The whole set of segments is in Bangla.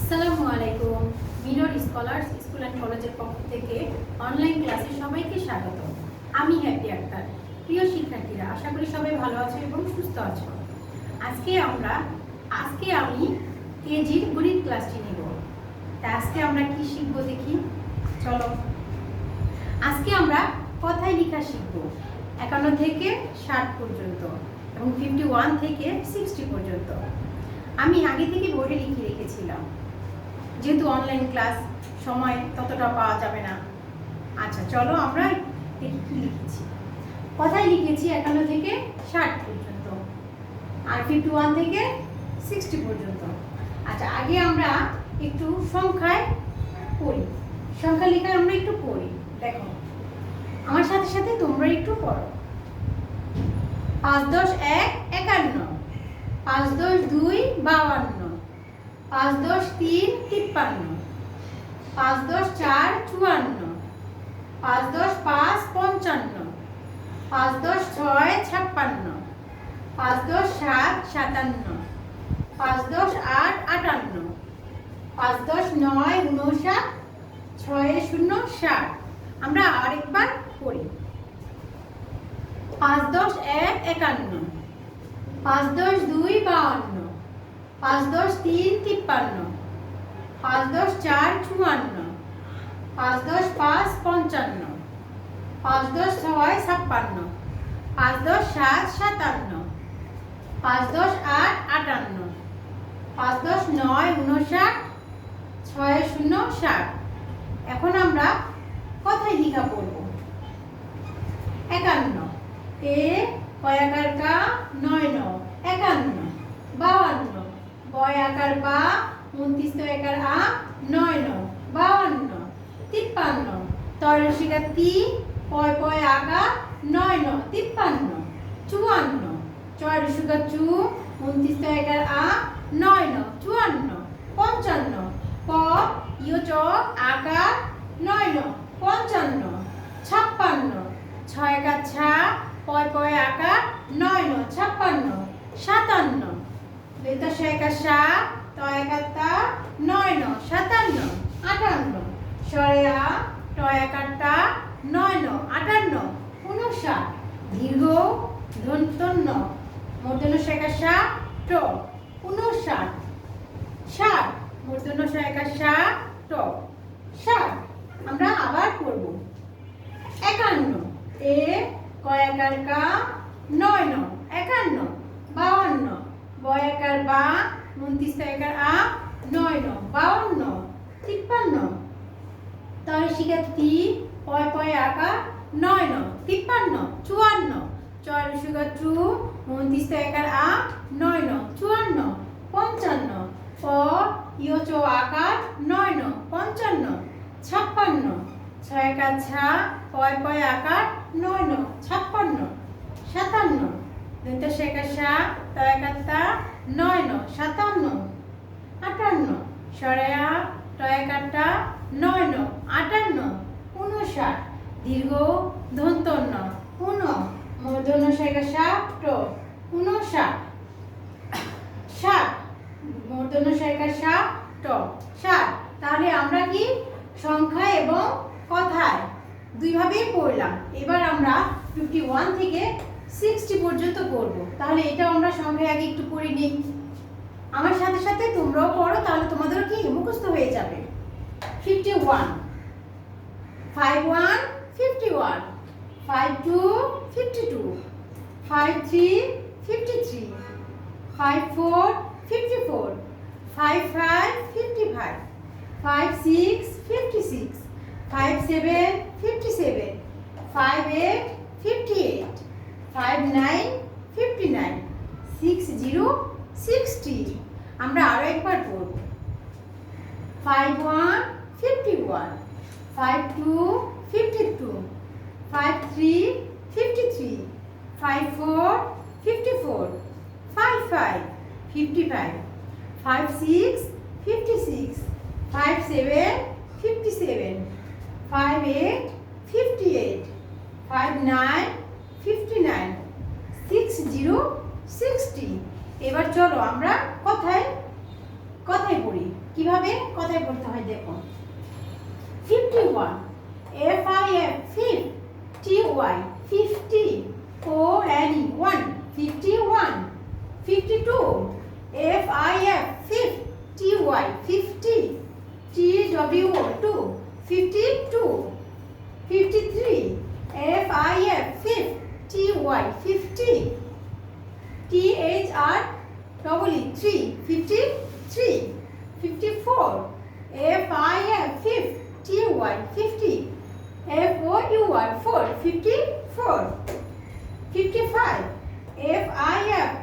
আসসালামু আলাইকুম। মিনর স্কলার্স স্কুল অ্যান্ড কলেজের পক্ষ থেকে অনলাইন ক্লাসে সবাইকে স্বাগত। আমি হ্যাপি আক্তার। প্রিয় শিক্ষার্থীরা, আশা করি সবাই ভালো আছো এবং সুস্থ আছো। আজকে আমি কেজির গণিত ক্লাসটি নেব। তা আজকে আমরা কি শিখবো দেখি, চলো। আজকে আমরা কথায় লেখা শিখবো 51 থেকে 60 পর্যন্ত এবং 51 থেকে 60 পর্যন্ত। আমি আগে থেকে বোর্ডে লিখে রেখেছিলাম, যেহেতু অনলাইন ক্লাস, সময় ততটা পাওয়া যাবে না। আচ্ছা চলো আমরা দেখি কি লিখেছি। কথায় লিখেছি 51 থেকে 60 পর্যন্ত আর 51 থেকে 60 পর্যন্ত। আচ্ছা, আগে আমরা একটু সংখ্যায় পড়ি, সংখ্যা লেখা আমরা একটু পড়ি। দেখো, আমার সাথে সাথে তোমরা একটু পড়ো। 5 10 1 51, 5 10 2 52, 5 10 3 53, 5 10 4 54, 5 10 5 55, 5 10 6 56, 5 10 7 57, 5 10 8 58, 5 10 9 59, 6 0 60। আমরা আরেকবার পড়ি। 5 10 1 51, 5 10 2 52, 5 10 3 53, 5 10 4 54, 5 10 5 55, 5 10 6 56, 5 10 7 57, 5 10 8 58, 5 10 9 59, 6 0 60। এখন আমরা কথায় লেখা পড়ব। 51 এ কয়াকার কা 9 9 51, 52 বয় আকার বা 29 তো একার আ 9 9 52, 53 তরসিকা তি পয় পয় আগা 9 9 53, 54 চরসিকা চু 29 তো একার আ 9 9 54, 55 প ইয় চ আকার 9 9 55, 56 ছয় একা ছা পয় পয় আকার 9 9 56, 57 বেতা একা সা ত একা তা 9 9 57, 58 সরে আ ট একারটা 9 9 58, 59 দীর্ঘ ধন্তন্য মূর্ধন্য একা সা ট 59, 60 মূর্ধন্য একা সা ট 60। আমরা আবার পড়ব। 51 এ কয়াকার কা 9 9 51, 52 বয় আকার বা 29 তো একার আ 9 9 52, 53 তরসিকা তি পয় পয় আকার 9 9 53, 54 চরসিকা চু 29 তো একার আ 9 9 54, 55 প ইয় চ আকার 9 9 55, 56 ছয় একা ছা পয় পয় আকার 9 9 56, 57 দন্তে শেখা সা ত একা তা 9 9 57, 58 সরেয়া ট একারটা 9 9 58, 59 দীর্ঘ ধন্তন্য 9 মূর্ধন্য শেখা সা ট 59, 60 মূর্ধন্য শেখা সা ট 60। তাহলে আমরা কি সংখ্যা এবং কথায় দুইভাবেই পড়লাম। এবার আমরা 51 থেকে 60 পর্যন্ত পড়ব। তাহলে এটা আমরা সংখ্যায় আগে একটু পড়ে নিই। আমার সাথে সাথে তোমরাও পড়ো, তাহলে তোমাদেরও কি মুখস্থ হয়ে যাবে। 51 51 51, 52 52, 53 53, 54 54, 55 55, 56 56, 57 57, 58 58, 59 59, 60 60। আমরা আরো একবার পড়ব। 51 51, 52 52, 53 53, 54 54, 55 55, 56 56, 57 57, 58 58, 59 59, 60 60। এবার চলো আমরা কথায় কথায় পড়ি। কিভাবে কথায় পড়তে হয় দেখো। 51 FIF 50 TY 50 ONE 1 51 52 FIF 50 TY 50 TWO 2 52 53 FIF 50 TY 50 THR 3 53 54 FIF 50 TY 50 FOUR 4 54 55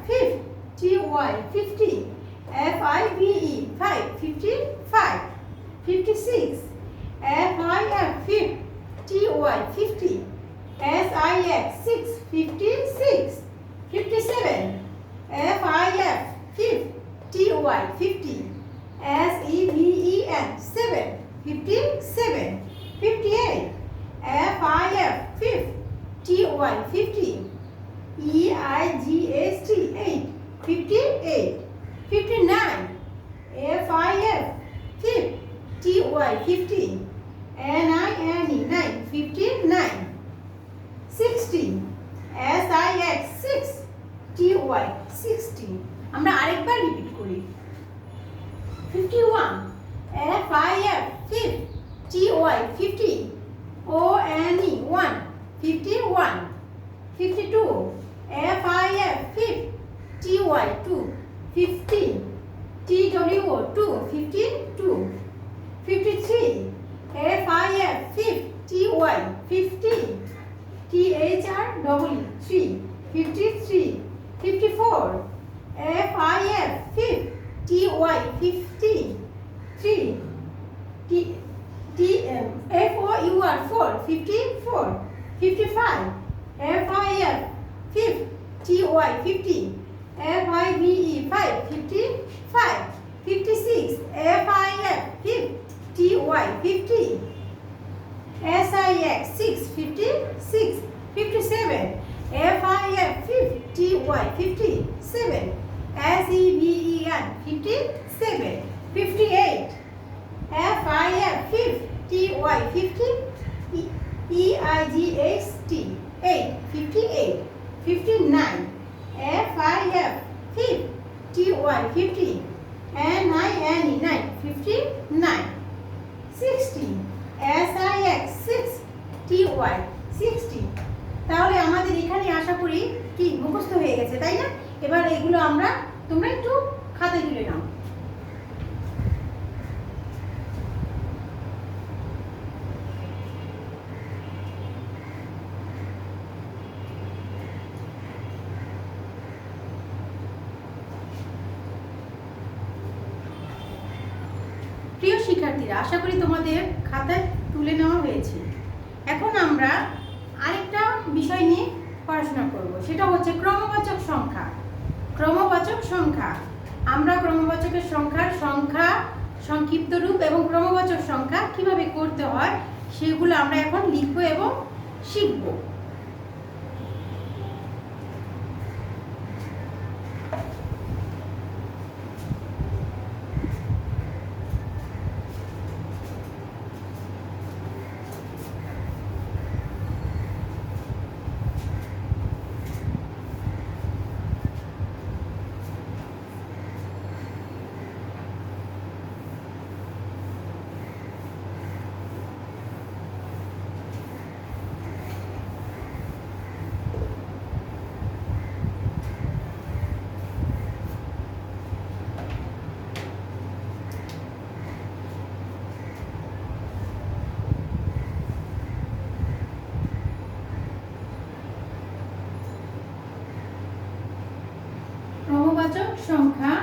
FIF 50 TY 50 FIVE 5 55 56 FIF 50 TY 50 SIX 6 56 57 FIF 50 TY 50 SEVEN 7 57 58 FIF 50 TY 50 EIGST 8 58 59 FIF 50 TY 50 NINE 9 59 60 SIX 6 TY 60 আমরা আরেকবার রিপিট করি 51 FIF 50 TY 50 ONE 1 51 52 FIF 50 TY 2 15 TWO 2 52 53 FIF 50 TY 50 THR 3 53 54 FIF 50 TY 50 3 FOUR 4 54 55 FIF 50 TY 50 FIVE 5 55 56 FIF 50 TY 50 SIX 6 56 57 FIF 50 TY 57 SEVEN 57 58 FIF 50 TY 50 EIGST 8 58 59 FIF 50 TY 50 NINE 9 59 60 SIX 6 TY 60 তাহলে আমাদের এখানে আশা করি কি মুখস্থ হয়ে গেছে, তাই না? এবার এগুলো তোমরা একটু খাতায় তুলে নাও। প্রিয় শিক্ষার্থীরা, আশা করি তোমাদের খাতায় তুলে নেওয়া হয়েছে। এখন আমরা আরেকটা বিষয় নিয়ে পড়াশোনা করব, সেটা হচ্ছে ক্রমবাচক সংখ্যা। ক্রমবাচক সংখ্যা, আমরা ক্রমবাচকের সংখ্যা সংক্ষিপ্ত রূপ এবং ক্রমবাচক সংখ্যা কিভাবে করতে হয় সেগুলো আমরা এখন লিখব এবং শিখব। ক্রমবাচক সংখ্যা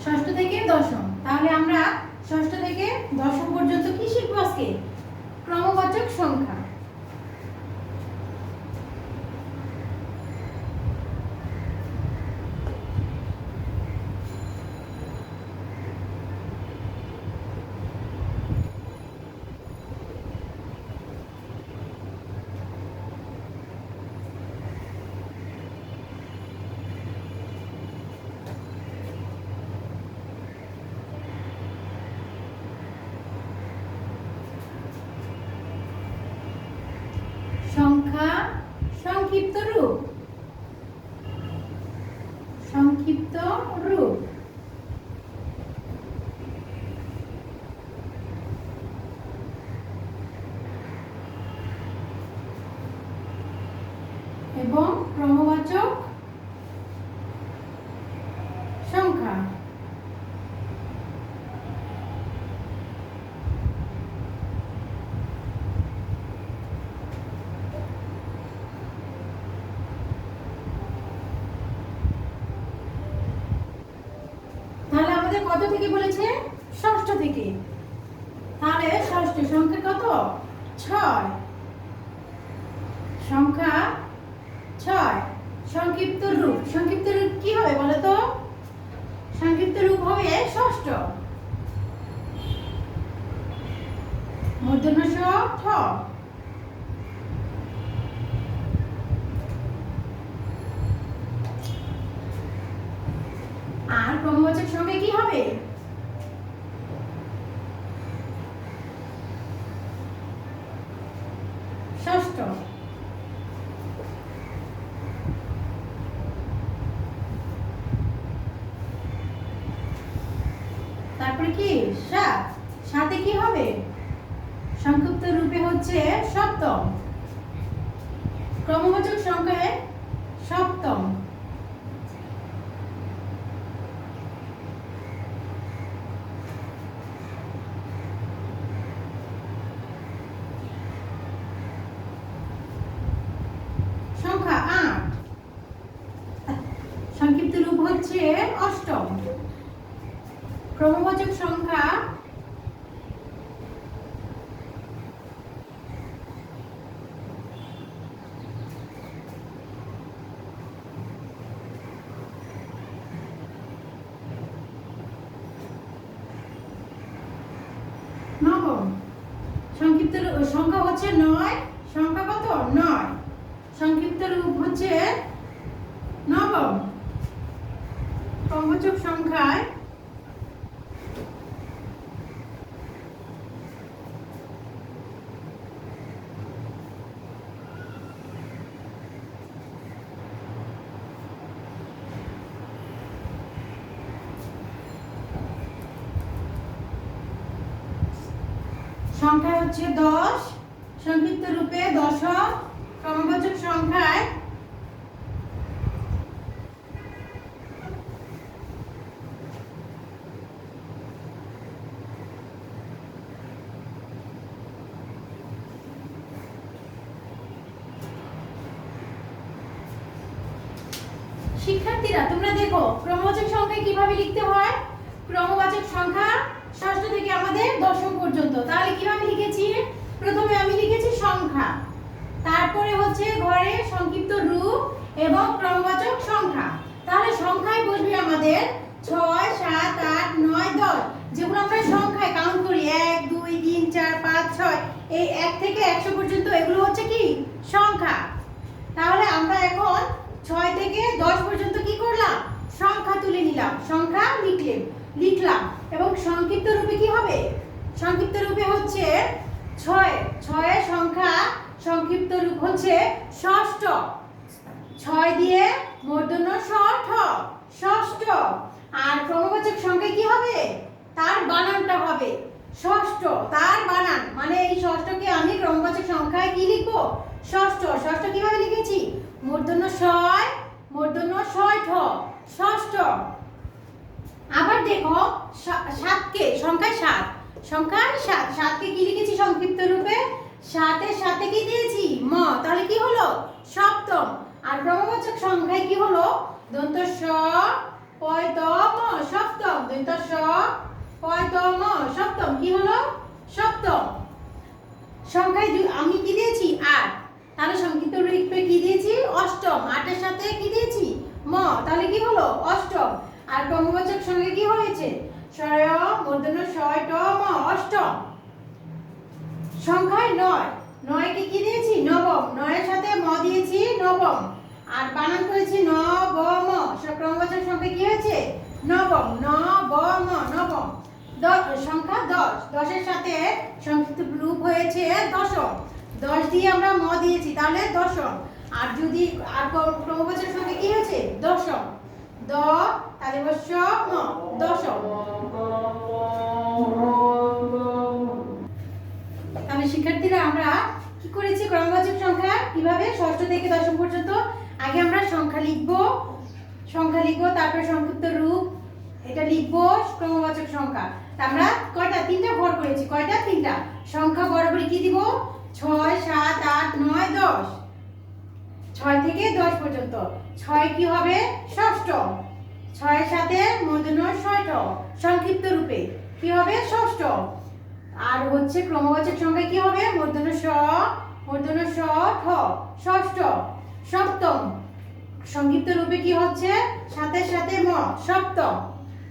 ষষ্ঠ থেকে দশম। তাহলে আমরা ষষ্ঠ থেকে দশম পর্যন্ত কি শিখবো আজকে? ক্রমবাচক সংখ্যা। সংখ্যা সংক্ষিপ্ত রূপ, সংক্ষিপ্ত রূপ। এবং ক্রমবাচক সংখ্যা। তাহলে আমাদের কত থেকে বলেছে? ষষ্ঠ থেকে। তাহলে ষষ্ঠ সংখ্যা কত? 6। সংখ্যা 6। সংক্ষিপ্ত রূপ, সংক্ষিপ্ত রূপ কি হবে বলো তো? সংক্ষিপ্ত রূপ হবে ষষ্ঠ। মূর্ধন্য ষ ঠ। আর ক্রমবাচক সংখ্যা কি হবে? ষষ্ঠ। তারপরে কি? 7। 7 কি হবে? সংক্ষিপ্ত রূপে হচ্ছে সপ্তম। ক্রমবাচক সংখ্যায় সপ্তম। সংখ্যা 8। সংক্ষিপ্ত রূপ হচ্ছে অষ্টম। ক্রমবাচক সংখ্যা নবম। সংক্ষিপ্ত সংখ্যা হচ্ছে 9। সংখ্যা কত? 9। সংক্ষিপ্ত রূপ হচ্ছে নবম। ক্রমবাচক সংখ্যায় সংখ্যা হচ্ছে 10। সংক্ষিপ্ত রূপে দশম। ক্রমবাচক সংখ্যায় শিক্ষার্থীরা তোমরা দেখো ক্রমবাচক সংখ্যা কিভাবে লিখতে হয়। ক্রমবাচক সংখ্যা ষষ্ঠ থেকে আমাদের দশম পর্যন্ত। তাহলে কিভাবে লিখেছি? প্রথমে আমি লিখেছি সংখ্যা, তারপরে হচ্ছে ঘরে সংক্ষিপ্ত রূপ এবং ক্রমবাচক সংখ্যা। তাহলে সংখ্যায় বসবে আমাদের 6, 7, 8, 9, 10, যেগুলো আমরা সংখ্যায় কাউন্ট করি 1, 2, 3, 4, 5, 6, এই 1 থেকে 100 পর্যন্ত এগুলো হচ্ছে কি সংখ্যা। তাহলে আমরা এখন 6 থেকে 10 পর্যন্ত কি করলাম? সংখ্যা তুলে নিলাম, সংখ্যা লিখলাম। এবং সংক্ষিপ্ত রূপে কি হবে? সংক্ষিপ্ত রূপে হচ্ছে 6। 6 এর সংখ্যা সংক্ষিপ্ত রূপ হচ্ছে ষষ্ঠ। 6 দিয়ে মূর্ধন্য ষ ঠ, ষষ্ঠ। আর ক্রমবাচক সংখ্যা কি হবে? তার বানানটা হবে ষষ্ঠ। তার বানান মানে এই ষষ্ঠকে আমি ক্রমবাচক সংখ্যায় কি লিখবো? ষষ্ঠ। ষষ্ঠ কিভাবে লিখেছি? মূর্ধন্য ষয়, মূর্ধন্য ষয় ঠ, ষষ্ঠ। আবার দেখো 7 কে সংখ্যায় 7, সংখ্যায় 7, 7 কে কি লিখেছি সংক্ষিপ্ত রূপে? 7 এর সাথে কি দিয়েছি? ম। তাহলে কি হলো? সপ্তম। আর ক্রমবাচক সংখ্যায় কি হলো? দন্ত স পয় ত ম, সপ্তম। দন্ত স পয় ত ম, সপ্তম। কি হলো? সপ্তম। সংখ্যায় আমি কি দিয়েছি? 8। তাহলে সংক্ষিপ্ত রূপে কি দিয়েছি? অষ্টম। 8 এর সাথে কি দিয়েছি? ম। তাহলে কি হলো? অষ্টম। আর ক্রমবাচক সংখ্যা কি হয়েছে? ষয় মূর্ধন্য ষয় ট ম, অষ্টম। সংখ্যায় 9। 9 কে কি দিয়েছি? নবম। 9 এর সাথে ম দিয়েছি, নবম। আর বানান করেছি ন ব ম। ক্রমবাচক সংখ্যা কি হয়েছে? নবম। ন ব ম, নবম। সংখ্যা 10। 10 এর সাথে সংক্ষিপ্ত রূপ হয়েছে দশম। 10 দিয়ে আমরা ম দিয়েছি তাহলে দশম। আর যদি আর ক্রমবাচক সংখ্যা কি হয়েছে দশম, দ তাহলে বর্ষ ম দশম। তাহলে শিক্ষার্থীরা আমরা কি করেছি ক্রমবাচক সংখ্যা কিভাবে ষষ্ঠ থেকে দশম পর্যন্ত আগে আমরা সংখ্যা লিখব, তারপরে সংক্ষিপ্ত রূপ এটা লিখবো ক্রমবাচক সংখ্যা। আমরা কয়টা তিনটা ভর করেছি, কয়টা তিনটা সংখ্যা বরাবর কি দিব 6 7 8 9 10, 6 থেকে 10 পর্যন্ত। 6 কি হবে ষষ্ঠ, 6 এর সাথে মূর্ধন্য ষষ্ঠ সংক্ষিপ্ত রূপে কি হবে ষষ্ঠ। আর হচ্ছে ক্রমবাচক সংখ্যা কি হবে মূর্ধন্য ষ ঠ ষষ্ঠ। সপ্তম সংক্ষিপ্ত রূপে কি হচ্ছে সাথের সাথে ম সপ্তম।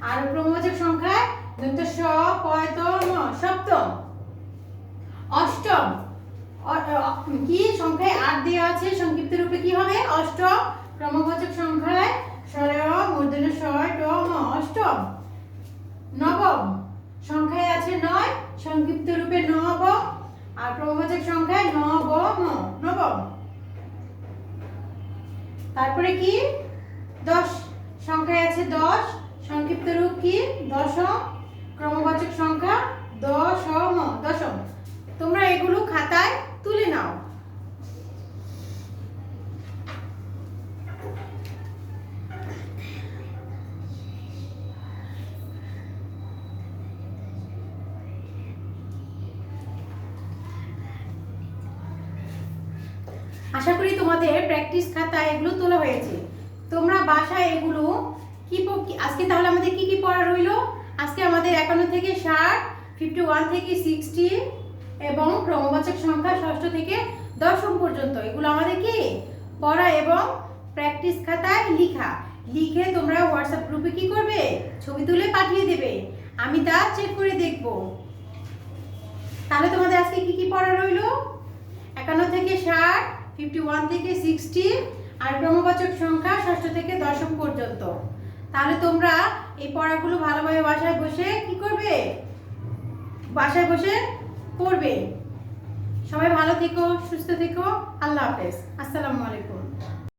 আর ক্রমবাচক সংখ্যায় দন্ত স পয় ত ম সপ্তম। অষ্টম কি সংখ্যায় 8 দেওয়া আছে সংক্ষিপ্ত রূপে কি হবে অষ্টম। ক্রমবাচক সংখ্যায় স্বরে মূর্ধন্য ষ ট ম অষ্টম। নবম সংখ্যায় আছে 9 সংক্ষিপ্ত রূপে নবম। আর ক্রমবাচক সংখ্যায় নবম নবম। তারপরে কি 10 সংখ্যায় আছে 10 সংক্ষিপ্ত রূপ কি দশম। ক্রমবাচক সংখ্যা দশম দশম। তোমরা এগুলো খাতায় তুলে নাও। আশা করি তোমাদের প্র্যাকটিস খাতায় এগুলো তোলা হয়েছে। তোমরা বাসায় এগুলো আজকে তাহলে আমাদের কি কি পড়া রইলো আজকে আমাদের 51 থেকে 60, 51 থেকে 60 এবং ক্রমবাচক সংখ্যা ষষ্ঠ থেকে দশম পর্যন্ত এগুলো আমাদের কি পড়া এবং প্র্যাকটিস খাতায় লিখে তোমরা হোয়াটসঅ্যাপ গ্রুপে কি করবে ছবি তুলে পাঠিয়ে দেবে, আমি তা চেক করে দেখব। তাহলে তোমাদের আজকে কি কি পড়া রইলো 51 থেকে 60, 51 থেকে 60 আর ক্রমবাচক সংখ্যা ষষ্ঠ থেকে দশম পর্যন্ত। তাহলে তোমরা এই পড়াগুলো ভালোভাবে বাসায় বসে কি করবে বাসায় বসে পড়বে। সবাই ভালো থেকো, সুস্থ থেকো, আল্লাহ হাফেজ, আসসালামু আলাইকুম।